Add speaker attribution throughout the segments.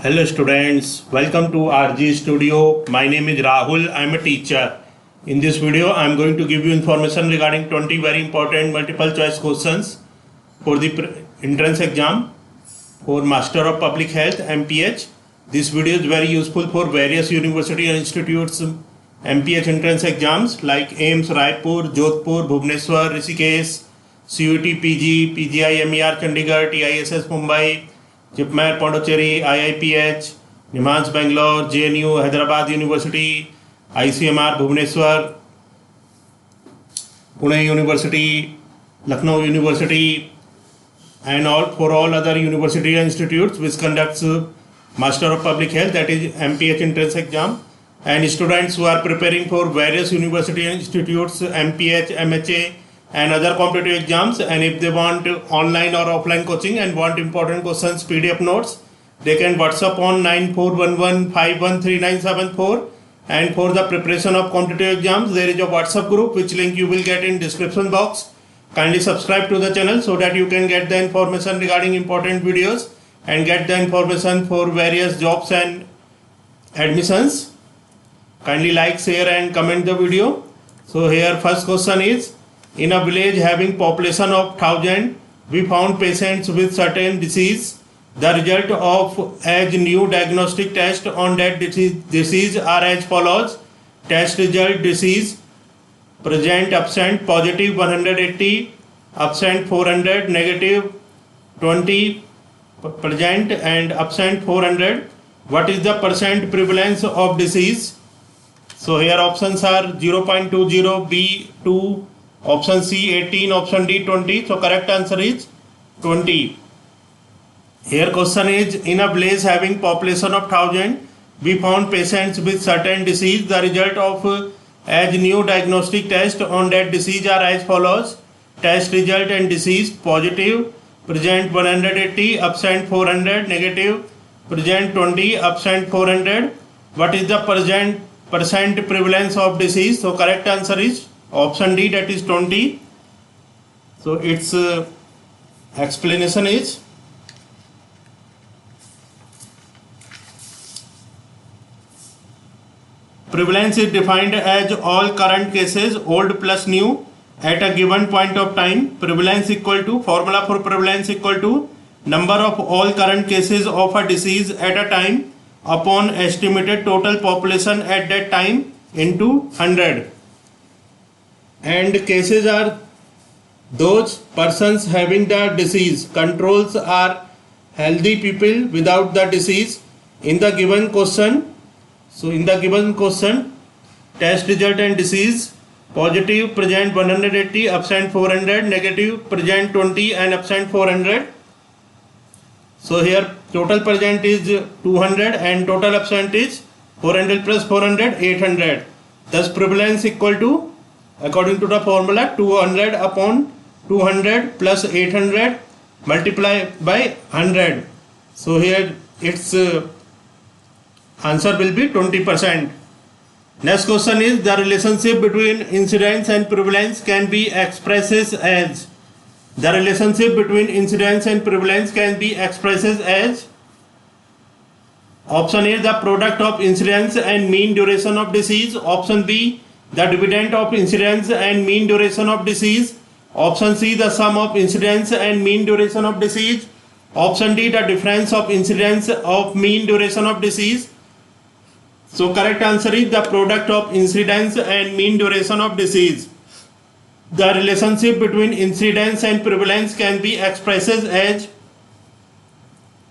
Speaker 1: Hello students, welcome to RG Studio. My name is Rahul. I am a teacher. In this video, I am going to give you information regarding 20 very important multiple choice questions for the entrance exam for Master of Public Health MPH. This video is very useful for various university and institutes MPH entrance exams like AIIMS Raipur, Jodhpur, Bhubaneswar, Rishikesh, CUT PG, PGI MER Chandigarh, TISS Mumbai, JIPMER Pondicherry, IIPH, NIMHANS Bangalore, JNU Hyderabad University, ICMR Bhubaneswar, Pune University, Lucknow University, and for all other university and institutes which conducts Master of Public Health, that is MPH entrance exam, and students who are preparing for various university and institutes MPH, MHA and other competitive exams, and if they want online or offline coaching and want important questions PDF notes, they can WhatsApp on 9411513974. And for the preparation of competitive exams, there is a WhatsApp group which link you will get in description box. Kindly subscribe to the channel so that you can get the information regarding important videos and get the information for various jobs and admissions. Kindly like, share and comment the video. So here first question is, in a village having population of 1000, we found patients with certain disease. The result of as new diagnostic test on that disease are as follows. Test result: disease present absent positive 180, absent 400, negative 20, present and absent 400. What is the percent prevalence of disease? So here options are 0.20, B 2, option C 18, option D 20. So correct answer is 20. Here question is, in a village having population of 1000, we found patients with certain disease. The result of as new diagnostic test on that disease are as follows. Test result and disease: positive present 180, absent 400, negative present 20, absent 400. What is the percent prevalence of disease? So correct answer is option D, that is 20. So its explanation is, prevalence is defined as all current cases, old plus new, at a given point of time. Prevalence equal to, formula for prevalence equal to number of all current cases of a disease at a time upon estimated total population at that time into 100. And cases are those persons having the disease. Controls are healthy people without the disease. In the given question, test result and disease: positive present 180, absent 400, negative present 20 and absent 400. So here total present is 200 and total absent is 400 plus 400, 800. Thus prevalence equal to, according to the formula, 200 upon 200 plus 800 multiply by 100. So here its answer will be 20%. Next question is, the relationship between incidence and prevalence can be expressed as. The relationship between incidence and prevalence can be expressed as. Option A, the product of incidence and mean duration of disease. Option B, the dividend of incidence and mean duration of disease. Option C, the sum of incidence and mean duration of disease. Option D, the difference of incidence of mean duration of disease. So correct answer is the product of incidence and mean duration of disease. The relationship between incidence and prevalence can be expressed as.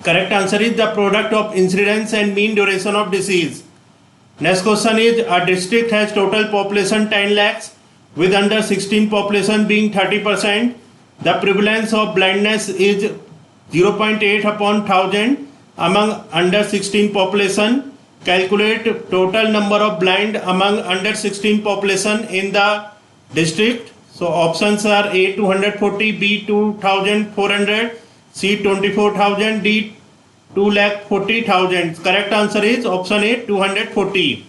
Speaker 1: Correct answer is the product of incidence and mean duration of disease. Next question is, a district has total population 10 lakhs with under 16 population being 30%. The prevalence of blindness is 0.8 upon 1000 among under 16 population. Calculate total number of blind among under 16 population in the district. So options are A 240, B 2400, C 24,000, D 2,40,000. Correct answer is option A 240.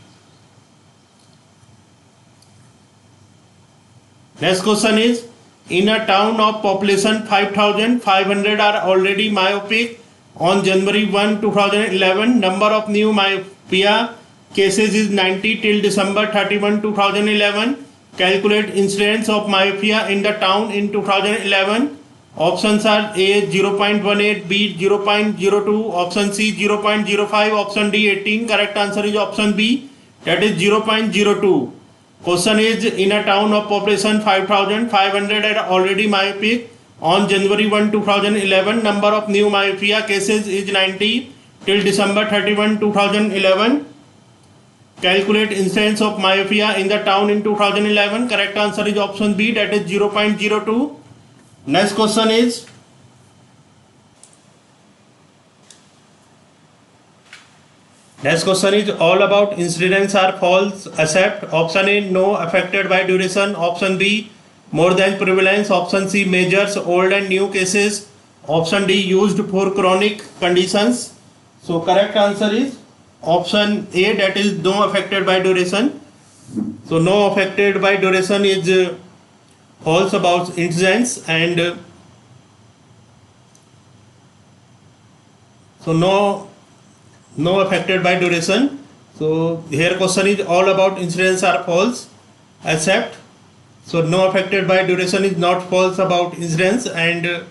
Speaker 1: Next question is, in a town of population 5,500 are already myopic On January 1, 2011, number of new myopia cases is 90 till December 31, 2011. Calculate incidence of myopia in the town in 2011. Options are A 0.18, B 0.02, option C 0.05, option D 18. Correct answer is option B, that is 0.02. Question is, in a town of population 5,500 are already myopic. On January 1, 2011, number of new myopia cases is 90 till December 31, 2011. Calculate incidence of myopia in the town in 2011. Correct answer is option B, that is 0.02. Next question is, all about incidence are false, accept. Option A, no, affected by duration. Option B, more than prevalence. Option C, measures old and new cases. Option D, used for chronic conditions. So correct answer is option A, that is no affected by duration. So no affected by duration is false about incidence, and so no affected by duration. So here question is, all about incidence are false, except. So no affected by duration is not false about incidence, and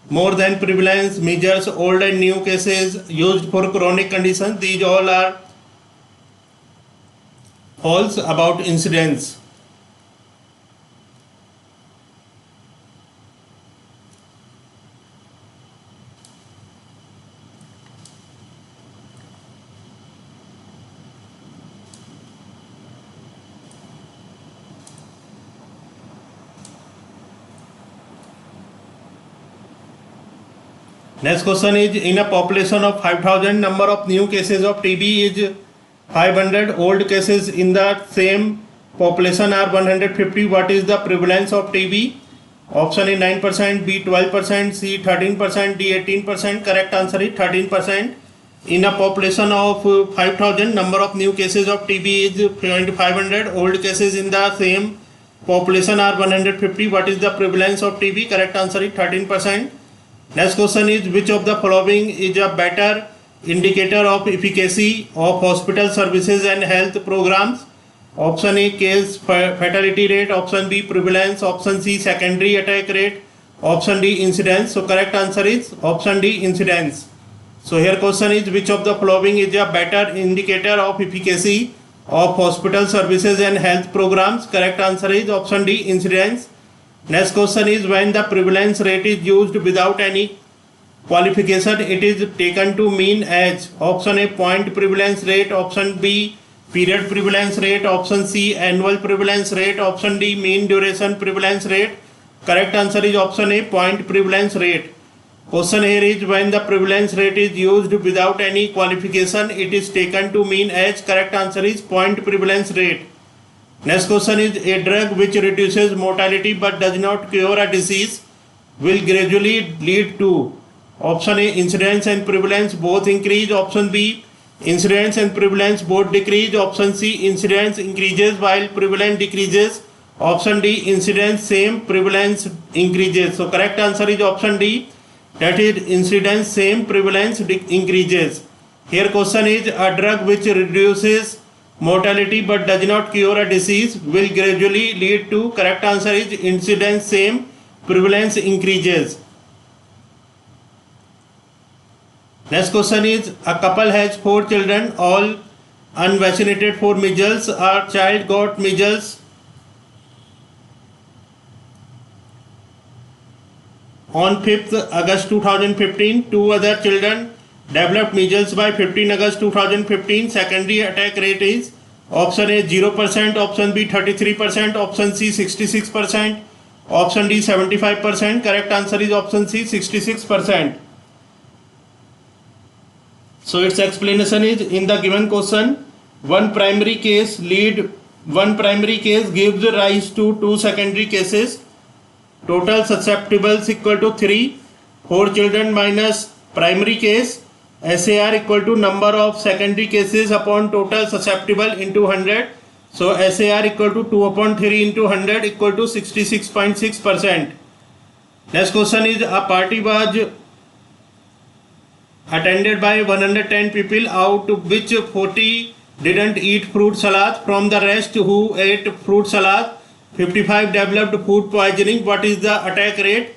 Speaker 1: more than prevalence, measures old and new cases, used for chronic conditions, these all are false about incidence. Next question is, in a population of 5,000, number of new cases of TB is 500, old cases in the same population are 150. What is the prevalence of TB? Option A 9%, B 12%, C 13%, D 18%. Correct answer is 13%. In a population of 5,000, number of new cases of TB is 500, old cases in the same population are 150. What is the prevalence of TB? Correct answer is 13%. Next question is, which of the following is a better indicator of efficacy of hospital services and health programs? Option A, case fatality rate. Option B, prevalence. Option C, secondary attack rate. Option D, incidence. So correct answer is option D, incidence. So here question is, which of the following is a better indicator of efficacy of hospital services and health programs? Correct answer is option D, incidence. Next question is, when the prevalence rate is used without any qualification, it is taken to mean as. Option A, point prevalence rate. Option B, period prevalence rate. Option C, annual prevalence rate. Option D, mean duration prevalence rate. Correct answer is option A, point prevalence rate. Question here is, when the prevalence rate is used without any qualification, it is taken to mean as. Correct answer is point prevalence rate. Next question is, a drug which reduces mortality but does not cure a disease will gradually lead to. Option A, incidence and prevalence both increase. Option B, incidence and prevalence both decrease. Option C, incidence increases while prevalence decreases. Option D, incidence same, prevalence increases. So correct answer is option D, that is incidence same, prevalence increases. Here question is, a drug which reduces mortality but does not cure a disease will gradually lead to. Correct answer is incidence same, prevalence increases. Next question is, a couple has 4 children, all unvaccinated for measles. A child got measles on 5th August 2015. 2 other children developed measles by 15 August 2015. Secondary attack rate is option A 0%, option B 33%, option C 66%, option D 75%. Correct answer is option C 66%. So its explanation is, in the given question, one primary case gives rise to 2 secondary cases. Total susceptibles equal to 3. 4 children minus primary case. SAR equal to number of secondary cases upon total susceptible into 100. So SAR equal to 2 upon 3 into 100 equal to 66.6%. Next question is, a party was attended by 110 people, out of which 40 didn't eat fruit salad. From the rest who ate fruit salad, 55 developed food poisoning. What is the attack rate?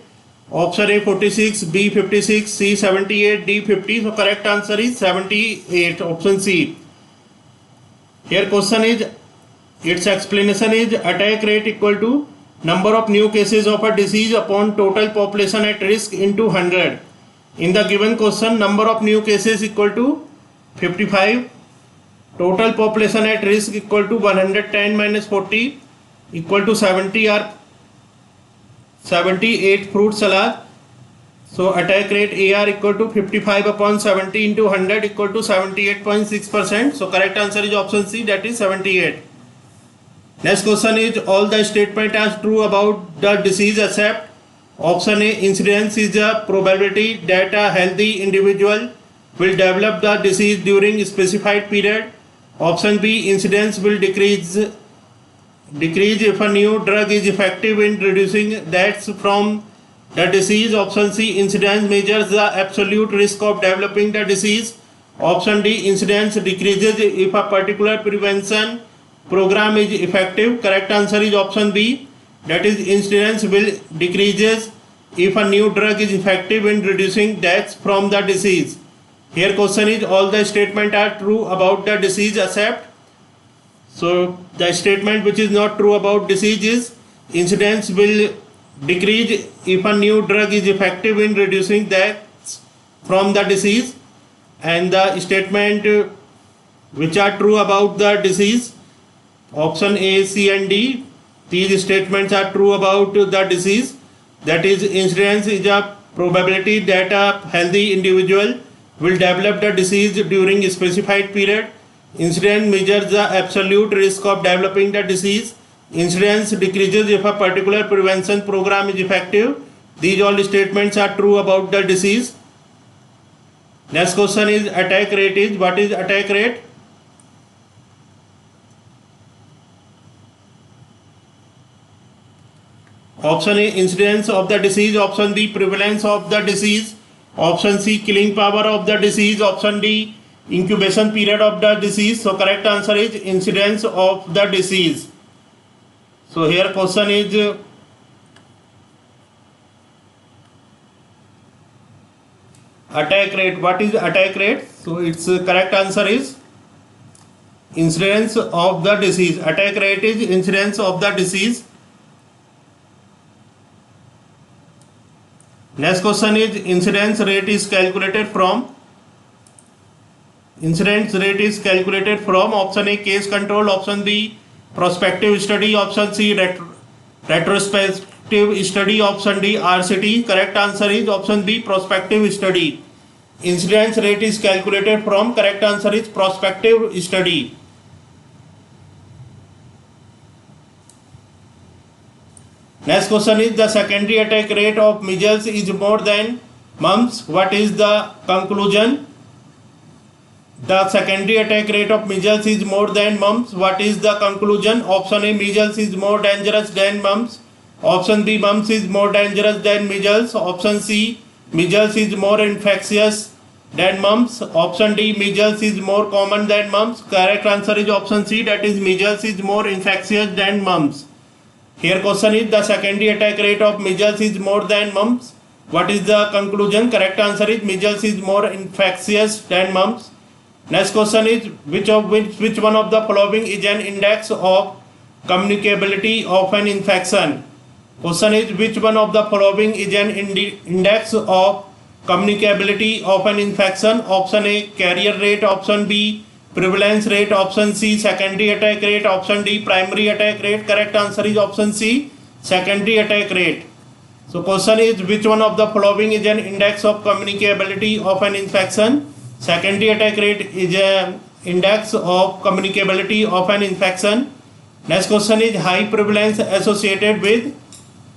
Speaker 1: Option A 46, B 56, C 78, D 50. So correct answer is 78, option C. Here question is, its explanation is attack rate equal to number of new cases of a disease upon total population at risk into 100. In the given question, number of new cases equal to 55, total population at risk equal to 110 minus 40 equal to 70 or 78 fruit salad. So attack rate AR equal to 55 upon 70 into 100 equal to 78.6%. So correct answer is option C, that is 78. Next question is, all the statement are true about the disease except option A, incidence is a probability that a healthy individual will develop the disease during a specified period. Option B, incidence will decrease if a new drug is effective in reducing deaths from the disease. Option C, incidence measures the absolute risk of developing the disease. Option D, incidence decreases if a particular prevention program is effective. Correct answer is option B, that is incidence will decreases if a new drug is effective in reducing deaths from the disease. Here question is, all the statements are true about the disease except. So the statement which is not true about disease is incidence will decrease if a new drug is effective in reducing deaths from the disease, and the statement which are true about the disease, option A, C and D, these statements are true about the disease. That is, incidence is a probability that a healthy individual will develop the disease during a specified period. Incidence measures the absolute risk of developing the disease. Incidence decreases if a particular prevention program is effective. These all statements are true about the disease. Next question is, attack rate is, what is attack rate? Option A, incidence of the disease. Option B, prevalence of the disease. Option C, killing power of the disease. Option D, incubation period of the disease. So correct answer is incidence of the disease. So here question is, attack rate. What is attack rate? So its correct answer is incidence of the disease. Attack rate is incidence of the disease. Next question is, incidence rate is calculated from. Incidence rate is calculated from option A, case control. Option B, prospective study. Option C, retrospective study. Option D, RCT. Correct answer is option B, prospective study. Incidence rate is calculated from, correct answer is prospective study. Next question is, the secondary attack rate of measles is more than mumps. What is the conclusion? The secondary attack rate of measles is more than mumps. What is the conclusion? Option A, measles is more dangerous than mumps. Option B, mumps is more dangerous than measles. Option C, measles is more infectious than mumps. Option D, measles is more common than mumps. Correct answer is option C, that is measles is more infectious than mumps. Here question is, the secondary attack rate of measles is more than mumps. What is the conclusion? Correct answer is measles is more infectious than mumps. Next question is, which one of the following is an index of communicability of an infection? Question is, which one of the following is an index of communicability of an infection? Option A, carrier rate. Option B, prevalence rate. Option C, secondary attack rate. Option D, primary attack rate. Correct answer is option C, secondary attack rate. So question is, which one of the following is an index of communicability of an infection? Secondary attack rate is an index of communicability of an infection. Next question is, high prevalence associated with.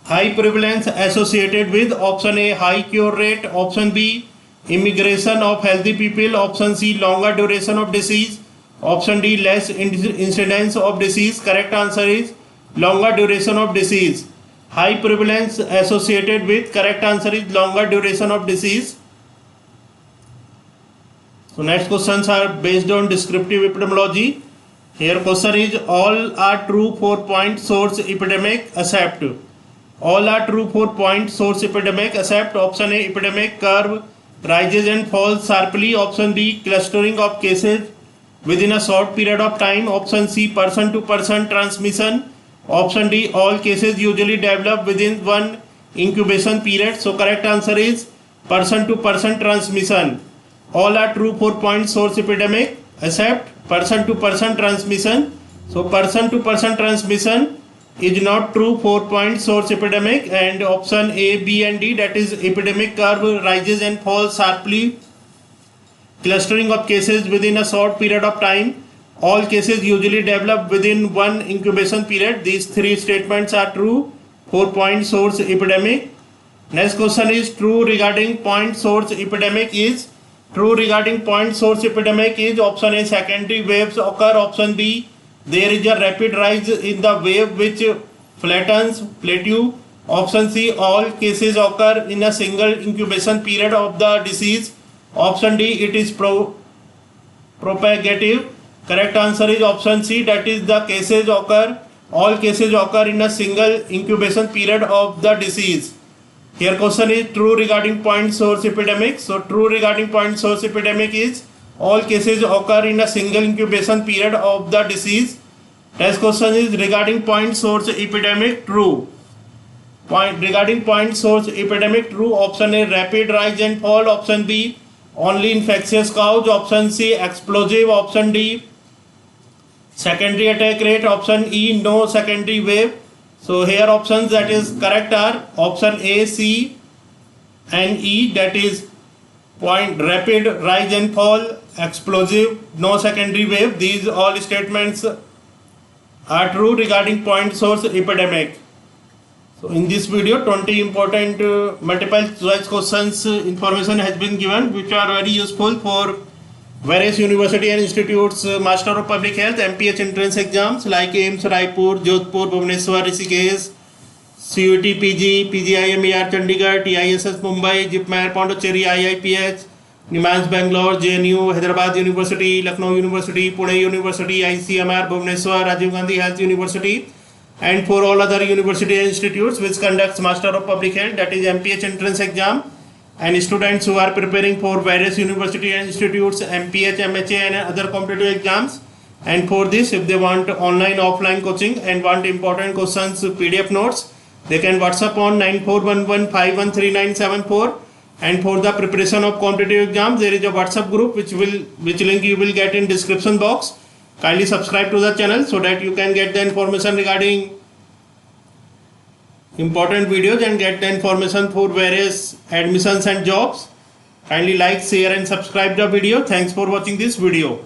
Speaker 1: High prevalence associated with, option A, high cure rate. Option B, immigration of healthy people. Option C, longer duration of disease. Option D, less incidence of disease. Correct answer is longer duration of disease. High prevalence associated with, correct answer is longer duration of disease. So next questions are based on descriptive epidemiology. Here question is all are true for point source epidemic accept. All are true for point source epidemic except option A epidemic curve rises and falls sharply, option B clustering of cases within a short period of time, option C person to person transmission, option D all cases usually develop within one incubation period. So correct answer is person to person transmission. All are true for point source epidemic except person to person transmission. So person to person transmission is not true for point source epidemic, and option A, B and D, that is epidemic curve rises and falls sharply, clustering of cases within a short period of time, all cases usually develop within one incubation period. These three statements are true for point source epidemic. Next question is true regarding point source epidemic is option A secondary waves occur, option B there is a rapid rise in the wave which flattens plateau, option C all cases occur in a single incubation period of the disease, option D it is propagative. Correct answer is option C, that is the cases occur, all cases occur in a single incubation period of the disease. Here question is true regarding point source epidemic. So true regarding point source epidemic is all cases occur in a single incubation period of the disease. Next question is regarding point source epidemic true. Regarding point source epidemic true, option A rapid rise and fall, option B only infectious cause, option C explosive, option D secondary attack rate, option E no secondary wave. So here options that is correct are option A, C and E, that is point rapid rise and fall, explosive, no secondary wave. These all statements are true regarding point source epidemic. So in this video 20 important multiple choice questions information has been given, which are very useful for various university and institutes Master of Public Health MPH entrance exams like AIIMS Raipur, Jodhpur, Bhubaneswar, Rishikesh, CUT PG, PGIMER Chandigarh, TISS Mumbai, JIPMER Pondicherry, IIPH, NIMANS Bangalore, JNU, Hyderabad University, Lucknow University, Pune University, ICMR Bhubaneswar, Rajiv Gandhi Health University, and for all other university and institutes which conducts Master of Public Health, that is MPH entrance exam, and students who are preparing for various university and institutes MPH, MHA and other competitive exams. And for this, if they want online offline coaching and want important questions PDF notes, they can WhatsApp on 9411513974. And for the preparation of competitive exams, there is a WhatsApp group which link you will get in description box. Kindly subscribe to the channel so that you can get the information regarding important videos and get the information for various admissions and jobs. Kindly like, share and subscribe the video. Thanks for watching this video.